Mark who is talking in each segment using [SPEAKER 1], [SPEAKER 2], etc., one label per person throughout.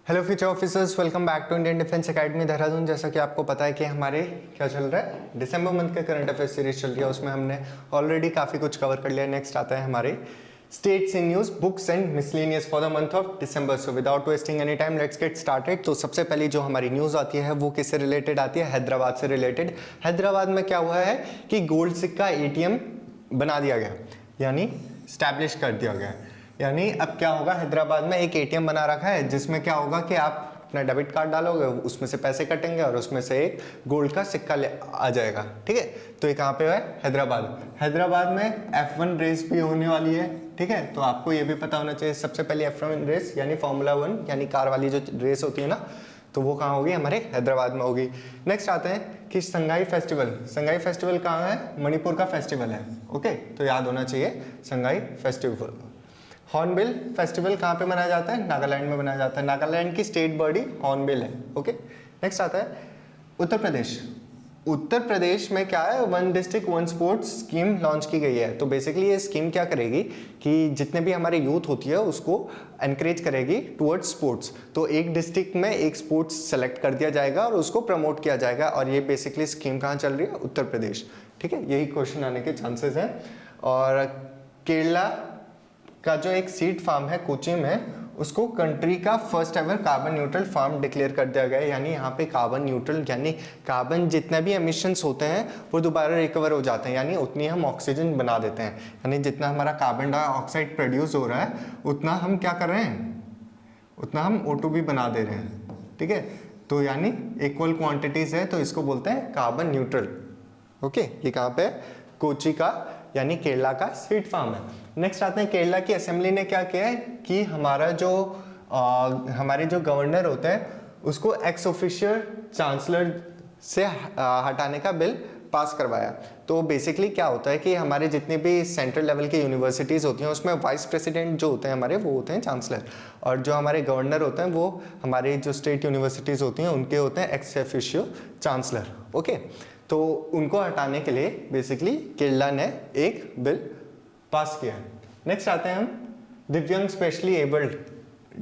[SPEAKER 1] Hello future officers, welcome back to Indian defence academy Dehradun. जैसा कि आपको पता है कि हमारे क्या चल रहा है, दिसंबर मंथ का करंट अफेयर सीरीज चल रही है। उसमें हमने ऑलरेडी काफ़ी कुछ कवर कर लिया। नेक्स्ट आता है हमारे states in news, books and miscellaneous for the month of December. So without wasting any time let's get started. तो सबसे पहली जो हमारी न्यूज़ आती है वो किससे रिलेटेड आती है? हैदराबाद से रिलेटेड। हैदराबाद में क्या हुआ है कि गोल्ड सिक्का एटीएम बना दिया गया, यानी स्टैब्लिश कर दिया गया। यानी अब क्या होगा, हैदराबाद में एक एटीएम बना रखा है जिसमें क्या होगा कि आप अपना डेबिट कार्ड डालोगे, उसमें से पैसे कटेंगे और उसमें से एक गोल्ड का सिक्का आ जाएगा। ठीक है, तो ये कहाँ पे है? हैदराबाद। हैदराबाद में F1 रेस भी होने वाली है। ठीक है, तो आपको ये भी पता होना चाहिए। सबसे पहले F1 रेस यानी फॉर्मूला 1 यानी कार वाली जो रेस होती है ना, तो वो कहाँ होगी? हमारे हैदराबाद में होगी। नेक्स्ट आते हैं कि संगाई फेस्टिवल। संगाई फेस्टिवल कहाँ है? मणिपुर का फेस्टिवल है। ओके, तो याद होना चाहिए संगाई फेस्टिवल। हॉर्नबिल फेस्टिवल कहाँ पे मनाया जाता है? नागालैंड में मनाया जाता है। नागालैंड की स्टेट बर्ड ही हॉर्नबिल है। ओके, नेक्स्ट आता है उत्तर प्रदेश। उत्तर प्रदेश में क्या है? One district one sports scheme launch की गई है। तो बेसिकली ये स्कीम क्या करेगी कि जितने भी हमारे यूथ होती है उसको एनकरेज करेगी टुवर्ड्स स्पोर्ट्स। तो एक डिस्ट्रिक्ट में एक स्पोर्ट्स सेलेक्ट कर दिया जाएगा और उसको प्रमोट किया जाएगा। और ये बेसिकली स्कीम कहाँ चल रही है? उत्तर प्रदेश। ठीक है, यही क्वेश्चन आने के चांसेस हैं। और केरला का जो एक सीड फार्म है कोची में, उसको कंट्री का first ever carbon neutral farm declare कर दिया गया है। यानी यहाँ पे कार्बन न्यूट्रल यानी कार्बन जितने भी एमिशंस होते हैं वो दोबारा रिकवर हो जाते हैं, यानी उतनी हम ऑक्सीजन बना देते हैं। यानी जितना हमारा कार्बन डाइऑक्साइड प्रोड्यूस हो रहा है उतना हम क्या कर रहे हैं? उतना हम O2 भी बना दे रहे हैं। ठीक है, तो यानी इक्वल क्वांटिटीज है, तो इसको बोलते हैं कार्बन न्यूट्रल। ओके, ये कहाँ पे? कोची का यानी केरला का सीड फार्म है। नेक्स्ट आते हैं केरला की असेंबली ने क्या किया है कि हमारे जो गवर्नर होते हैं उसको एक्स ऑफिशियल चांसलर से हटाने का बिल पास करवाया। तो बेसिकली क्या होता है कि हमारे जितने भी सेंट्रल लेवल की यूनिवर्सिटीज़ होती हैं उसमें वाइस प्रेसिडेंट जो होते हैं हमारे, वो होते हैं चांसलर, और जो हमारे गवर्नर होते हैं वो हमारे जो स्टेट यूनिवर्सिटीज़ होती हैं उनके होते हैं एक्स ऑफिशियल चांसलर। ओके, तो उनको हटाने के लिए बेसिकली केरला ने एक बिल पास किया है। नेक्स्ट आते हैं हम दिव्यांग स्पेशली एबल्ड,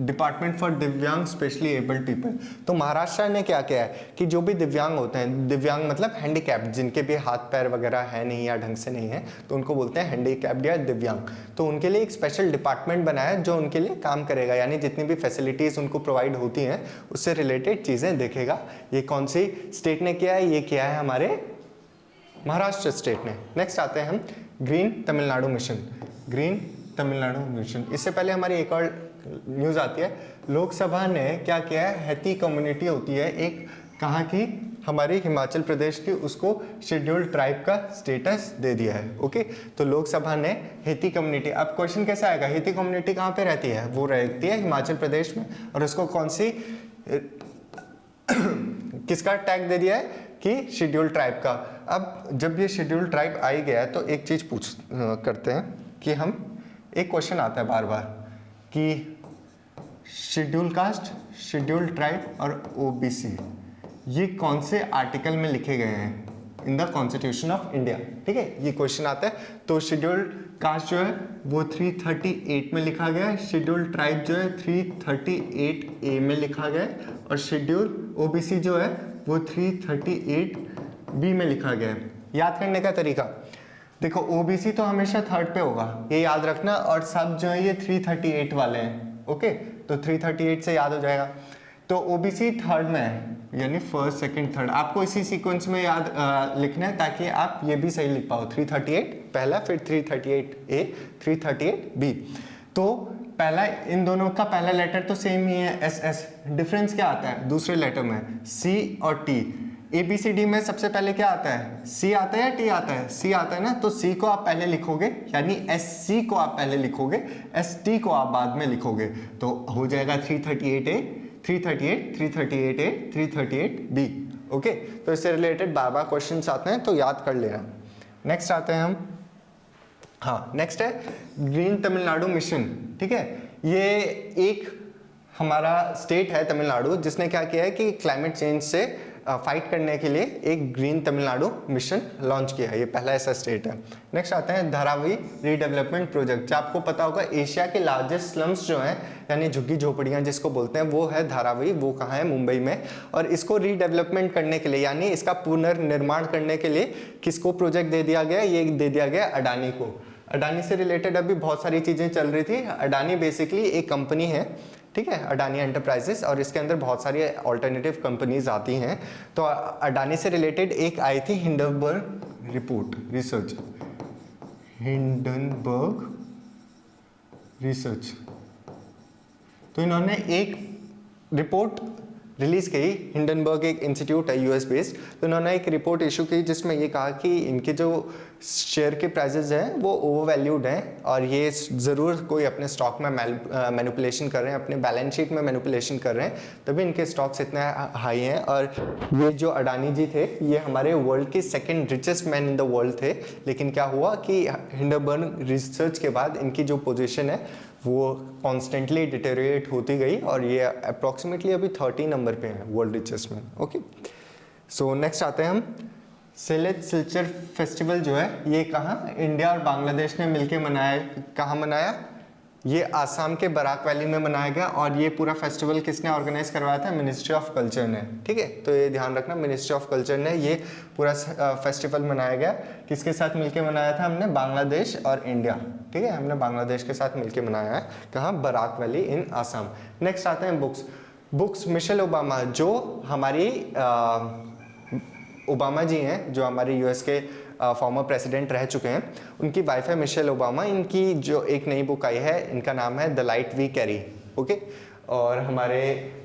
[SPEAKER 1] डिपार्टमेंट फॉर दिव्यांग स्पेशली एबल्ड पीपल। तो महाराष्ट्र ने क्या किया है कि जो भी दिव्यांग होते हैं, दिव्यांग मतलब हैंडीकैप्ड, जिनके भी हाथ पैर वगैरह है नहीं या ढंग से नहीं है, तो उनको बोलते हैं हैंडीकैप्ड या दिव्यांग। तो उनके लिए एक स्पेशल डिपार्टमेंट बनाया है जो उनके लिए काम करेगा, यानी जितनी भी फैसिलिटीज़ उनको प्रोवाइड होती हैं उससे रिलेटेड चीज़ें देखेगा। ये कौन सी स्टेट ने किया है? ये किया है हमारे महाराष्ट्र स्टेट ने। नेक्स्ट आते हैं हम green Tamil Nadu mission. Green Tamil Nadu mission, इससे पहले हमारी एक और न्यूज़ आती है। लोकसभा ने क्या किया है? हैती कम्युनिटी होती है एक, कहाँ की? हमारी हिमाचल प्रदेश की, उसको शेड्यूल्ड ट्राइब का स्टेटस दे दिया है। ओके, तो लोकसभा ने हैती कम्युनिटी, अब क्वेश्चन कैसा आएगा? हैती कम्युनिटी कहाँ पे रहती है? वो रहती है हिमाचल प्रदेश में, और उसको कौन सी किसका टैग दे दिया है कि शेड्यूल्ड ट्राइब का। अब जब ये शेड्यूल्ड ट्राइब आ ही गया है तो एक चीज़ करते हैं कि हम, एक क्वेश्चन आता है बार बार कि शेड्यूल कास्ट, शेड्यूल ट्राइब और OBC ये कौन से आर्टिकल में लिखे गए हैं in the constitution of India. ठीक है, ये क्वेश्चन आता है। तो शेड्यूल कास्ट जो है वो 338 में लिखा गया है, शेड्यूल ट्राइब जो है 338A में लिखा गया है, और शेड्यूल OBC जो है वो 338B में लिखा गया है। याद करने का तरीका देखो, OBC तो हमेशा थर्ड पे होगा, ये याद रखना, और सब जो है ये 338 वाले हैं। ओके, तो 338 से याद हो जाएगा। तो OBC थर्ड में है, यानी फर्स्ट सेकंड थर्ड, आपको इसी सीक्वेंस में याद लिखना है ताकि आप ये भी सही लिख पाओ। 338 पहला, फिर 338A, 338B। तो पहला, इन दोनों का पहला लेटर तो सेम ही है SS, डिफरेंस क्या आता है दूसरे लेटर में? C और T। ABCD में सबसे पहले क्या आता है? C आता है या T आता है? C आता है ना, तो C को आप पहले लिखोगे, यानी SC को आप पहले लिखोगे, ST को आप बाद में लिखोगे, तो हो जाएगा 338A, 338, 338A, 338B। ओके, तो इससे रिलेटेड बार बार क्वेश्चन आते हैं तो याद कर लेना। नेक्स्ट आते हैं हम, हाँ नेक्स्ट है ग्रीन तमिलनाडु मिशन। ठीक है, ये एक हमारा स्टेट है तमिलनाडु जिसने क्या किया है कि क्लाइमेट चेंज से फाइट करने के लिए एक ग्रीन तमिलनाडु मिशन लॉन्च किया है। ये पहला ऐसा स्टेट है। नेक्स्ट आते हैं धारावी रीडेवलपमेंट प्रोजेक्ट। जो आपको पता होगा एशिया के लार्जेस्ट स्लम्स जो हैं यानी झुग्गी झोपड़ियाँ जिसको बोलते हैं वो है धारावी। वो कहाँ है? मुंबई में। और इसको रीडेवलपमेंट करने के लिए यानी इसका पुनर्निर्माण करने के लिए किसको प्रोजेक्ट दे दिया गया? ये दे दिया गया अडानी को। अडानी से रिलेटेड अभी बहुत सारी चीज़ें चल रही थी। अडानी बेसिकली एक कंपनी है, ठीक है, अडानी एंटरप्राइजेस, और इसके अंदर बहुत सारी ऑल्टरनेटिव कंपनीज आती हैं। तो अडानी से रिलेटेड एक आई थी Hindenburg report research, Hindenburg research. तो इन्होंने एक रिपोर्ट रिलीज की, हिंडनबर्ग एक इंस्टीट्यूट है यूएस बेस्ड। तो इन्होंने एक रिपोर्ट इशू की जिसमें ये कहा कि इनके जो शेयर के प्राइसेस हैं वो ओवर वैल्यूड हैं और ये ज़रूर कोई अपने स्टॉक में मैनिपुलेशन कर रहे हैं, अपने बैलेंस शीट में मैनिपुलेशन कर रहे हैं, तभी इनके स्टॉक्स इतने हाई हैं। और ये जो अडानी जी थे ये हमारे वर्ल्ड के second richest man in the world थे। लेकिन क्या हुआ कि हिंडनबर्ग रिसर्च के बाद इनकी जो पोजीशन है वो कॉन्स्टेंटली डिटेरिएट होती गई और ये अप्रॉक्सीमेटली अभी 30 नंबर पे है world richest man. Okay, so next आते हैं हम सिलेट सिल्चर फेस्टिवल जो है ये कहाँ? इंडिया और बांग्लादेश ने मिलकर मनाया। कहाँ मनाया? ये आसाम के बराक वैली में मनाया गया। और ये पूरा फेस्टिवल किसने ऑर्गेनाइज करवाया था? मिनिस्ट्री ऑफ कल्चर ने। ठीक है, तो ये ध्यान रखना, मिनिस्ट्री ऑफ कल्चर ने ये पूरा फेस्टिवल मनाया गया। किसके साथ मिलकर मनाया था? हमने बांग्लादेश और इंडिया। ठीक है, हमने बांग्लादेश के साथ मिलकर मनाया है। कहाँ? Barak valley in Assam. Next आते हैं बुक्स। मिशेल ओबामा जो हमारी ओबामा जी हैं, जो हमारे यूएस के फॉर्मर प्रेसिडेंट रह चुके हैं, उनकी वाइफ है मिशेल ओबामा। इनकी जो एक नई बुक आई है इनका नाम है the light we carry. Okay, और हमारे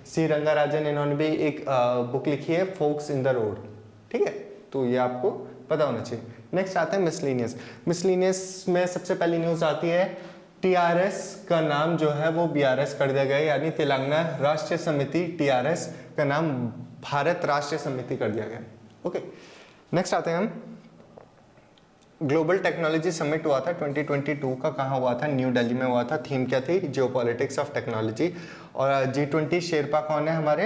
[SPEAKER 1] सी रंगाराजन इन्होंने भी एक बुक लिखी है फोक्स इन द रोड। ठीक है, तो ये आपको पता होना चाहिए। नेक्स्ट आता है मिसलिनियस में सबसे पहली न्यूज़ आती है टीआरएस का नाम जो है वो बीआरएस कर दिया गया, यानी तेलंगाना राष्ट्रीय समिति टीआरएस का नाम भारत राष्ट्रीय समिति कर दिया गया। ओके, नेक्स्ट आते हैं हम ग्लोबल टेक्नोलॉजी समिट हुआ था 2022 का। कहाँ हुआ था? न्यू दिल्ली में हुआ था। थीम क्या थी? Geopolitics of technology. और G20 शेरपा कौन है? हमारे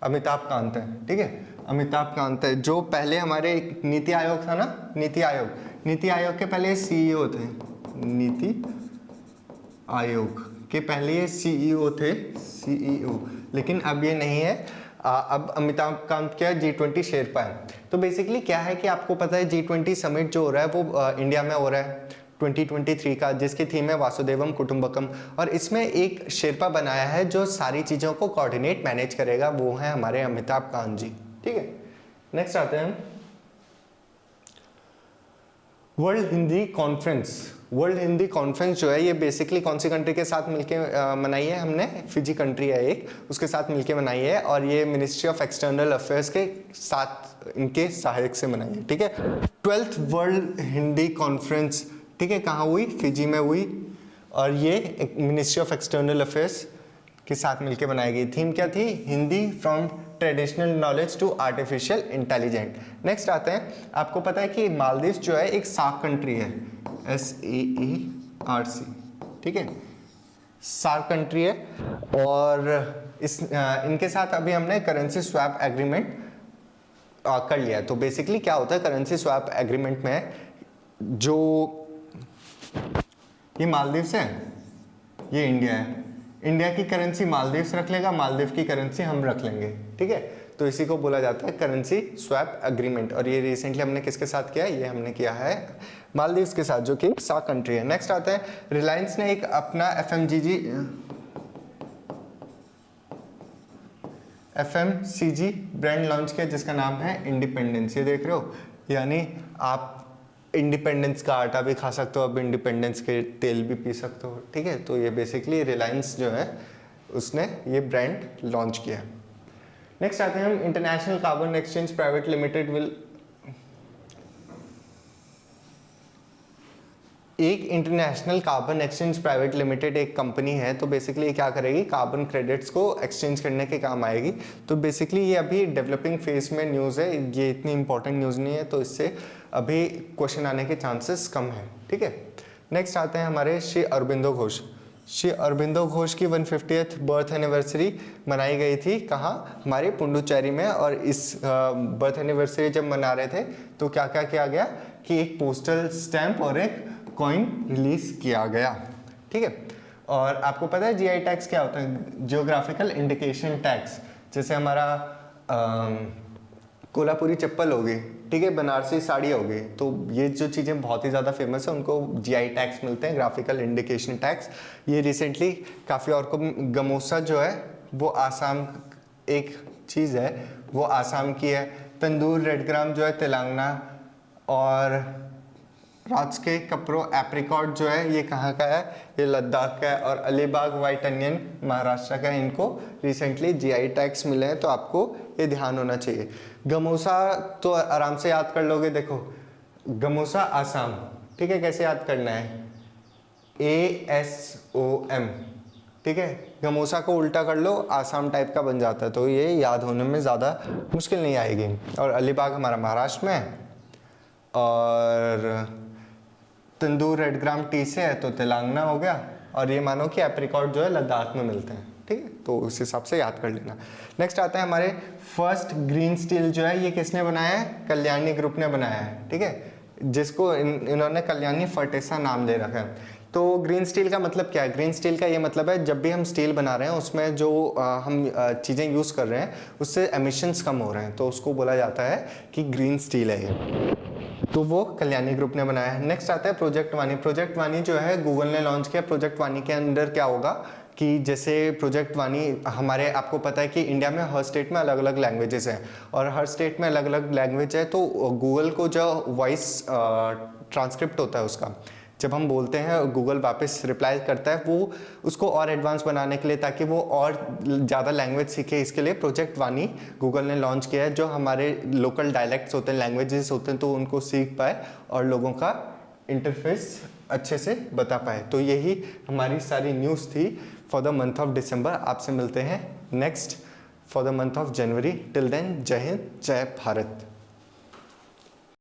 [SPEAKER 1] अमिताभ कांत है। ठीक है, अमिताभ कांत है जो पहले हमारे नीति आयोग था ना, नीति आयोग के पहले सीईओ थे। नीति आयोग के पहले ये सीईओ थे, सीईओ, लेकिन अब ये नहीं है। अब अमिताभ कांत क्या? G20 शेरपा है। तो बेसिकली क्या है कि आपको पता है G20 समिट जो हो रहा है वो इंडिया में हो रहा है 2023 का, जिसकी थीम है वासुदेवम कुटुंबकम। और इसमें एक शेरपा बनाया है जो सारी चीज़ों को कोऑर्डिनेट मैनेज करेगा, वो है हमारे अमिताभ कांत जी। ठीक है, नेक्स्ट आते हैं वर्ल्ड हिंदी कॉन्फ्रेंस जो है ये बेसिकली कौन सी कंट्री के साथ मिलके मनाई है? हमने फिजी कंट्री है एक, उसके साथ मिलके मनाई है। और ये मिनिस्ट्री ऑफ एक्सटर्नल अफेयर्स के साथ इनके सहायक से मनाई है। ठीक है, 12th वर्ल्ड हिंदी कॉन्फ्रेंस, ठीक है, कहाँ हुई? फिजी में हुई। और ये मिनिस्ट्री ऑफ एक्सटर्नल अफेयर्स के साथ मिलके बनाई गई। थीम क्या थी? Hindi from traditional knowledge to artificial intelligent. Next आते हैं, आपको पता है कि मालदीव जो है एक सार्क कंट्री है, SAARC। ठीक है, सार्क कंट्री है। और इनके साथ अभी हमने करेंसी स्वैप एग्रीमेंट कर लिया है। तो बेसिकली क्या होता है करेंसी स्वैप एग्रीमेंट में? जो ये मालदीव है, ये इंडिया है, इंडिया की करेंसी मालदीव्स रख लेगा, मालदीव की करेंसी हम रख लेंगे। ठीक है, तो इसी को बोला जाता है करेंसी स्वैप एग्रीमेंट। और ये रिसेंटली हमने किसके साथ किया है? ये हमने किया है मालदीव्स के साथ, जो कि सार्क कंट्री है। नेक्स्ट आता है रिलायंस ने एक अपना FMCG ब्रांड लॉन्च किया जिसका नाम है इंडिपेंडेंस। ये देख रहे हो, यानी आप इंडिपेंडेंस का आटा भी खा सकते हो, अब इंडिपेंडेंस के तेल भी पी सकते हो। ठीक है, तो ये बेसिकली रिलायंस जो है उसने ये ब्रांड लॉन्च किया है। नेक्स्ट आते हैं हम international carbon exchange private limited एक international carbon exchange private limited एक कंपनी है। तो बेसिकली ये क्या करेगी? कार्बन क्रेडिट्स को एक्सचेंज करने के काम आएगी। तो बेसिकली ये अभी डेवलपिंग फेज में न्यूज़ है, ये इतनी इंपॉर्टेंट न्यूज़ नहीं है, तो इससे अभी क्वेश्चन आने के चांसेस कम है। ठीक है, नेक्स्ट आते हैं हमारे श्री अरबिंदो घोष। श्री अरबिंदो घोष की 150th बर्थ एनिवर्सरी मनाई गई थी कहाँ, हमारे पुडुचेरी में। और इस बर्थ एनिवर्सरी जब मना रहे थे तो क्या क्या किया गया कि एक पोस्टल स्टैंप और एक कॉइन रिलीज किया गया, ठीक है। और आपको पता है जीआई टैग्स क्या होता है, जियोग्राफिकल इंडिकेशन टैग्स। जैसे हमारा कोल्हापुरी चप्पल होगी, ठीक है, बनारसी साड़ी होगी, तो ये जो चीज़ें बहुत ही ज़्यादा फेमस है उनको जीआई टैग्स मिलते हैं, ग्राफिकल इंडिकेशन टैग्स। ये रिसेंटली काफ़ी और को गमोसा जो है वो आसाम एक चीज़ है, वो आसाम की है। तंदूर रेड ग्राम जो है तेलंगाना, और राज के कपरो एप्रिकॉट जो है ये कहाँ का है, ये लद्दाख का है। और अलीबाग वाइट अनियन महाराष्ट्र का है। इनको रिसेंटली जीआई टैग्स मिले हैं, तो आपको ये ध्यान होना चाहिए। गमोसा तो आराम से याद कर लोगे, देखो गमोसा आसाम, ठीक है, कैसे याद करना है, ASOM, ठीक है। गमोसा को उल्टा कर लो, आसाम टाइप का बन जाता है, तो ये याद होने में ज़्यादा मुश्किल नहीं आएगी। और अलीबाग हमारा महाराष्ट्र में है, और तंदूर रेड ग्राम टी से है तो तेलंगाना हो गया। और ये मानो कि एप्रिकॉट जो है लद्दाख में मिलते हैं, ठीक है, तो उस हिसाब से याद कर लेना। नेक्स्ट आता है हमारे फर्स्ट ग्रीन स्टील जो है, ये किसने बनाया है, कल्याणी ग्रुप ने बनाया है, ठीक है, जिसको इन्होंने कल्याणी फर्टेसा नाम दे रखा है। तो ग्रीन स्टील का मतलब क्या है, ग्रीन स्टील का ये मतलब है जब भी हम स्टील बना रहे हैं उसमें जो हम चीज़ें यूज़ कर रहे हैं उससे एमिशंस कम हो रहे हैं, तो उसको बोला जाता है कि ग्रीन स्टील है ये, तो वो कल्याणी ग्रुप ने बनाया है। नेक्स्ट आता है प्रोजेक्ट वानी। प्रोजेक्ट वानी जो है गूगल ने लॉन्च किया। प्रोजेक्ट वानी के अंदर क्या होगा कि जैसे प्रोजेक्ट वानी हमारे, आपको पता है कि इंडिया में हर स्टेट में अलग अलग लैंग्वेजेस हैं, और हर स्टेट में अलग अलग लैंग्वेज है, तो गूगल को जो वॉइस ट्रांसक्रिप्ट होता है उसका, जब हम बोलते हैं गूगल वापस रिप्लाई करता है, वो उसको और एडवांस बनाने के लिए, ताकि वो और ज़्यादा लैंग्वेज सीखे, इसके लिए प्रोजेक्ट वानी गूगल ने लॉन्च किया है, जो हमारे लोकल डायलेक्ट्स होते हैं, लैंग्वेजेस होते हैं, तो उनको सीख पाए और लोगों का इंटरफेस अच्छे से बता पाए। तो यही हमारी सारी न्यूज़ थी for the month of December. आपसे मिलते हैं next for the month of January. Till then, जय हिंद, जय भारत।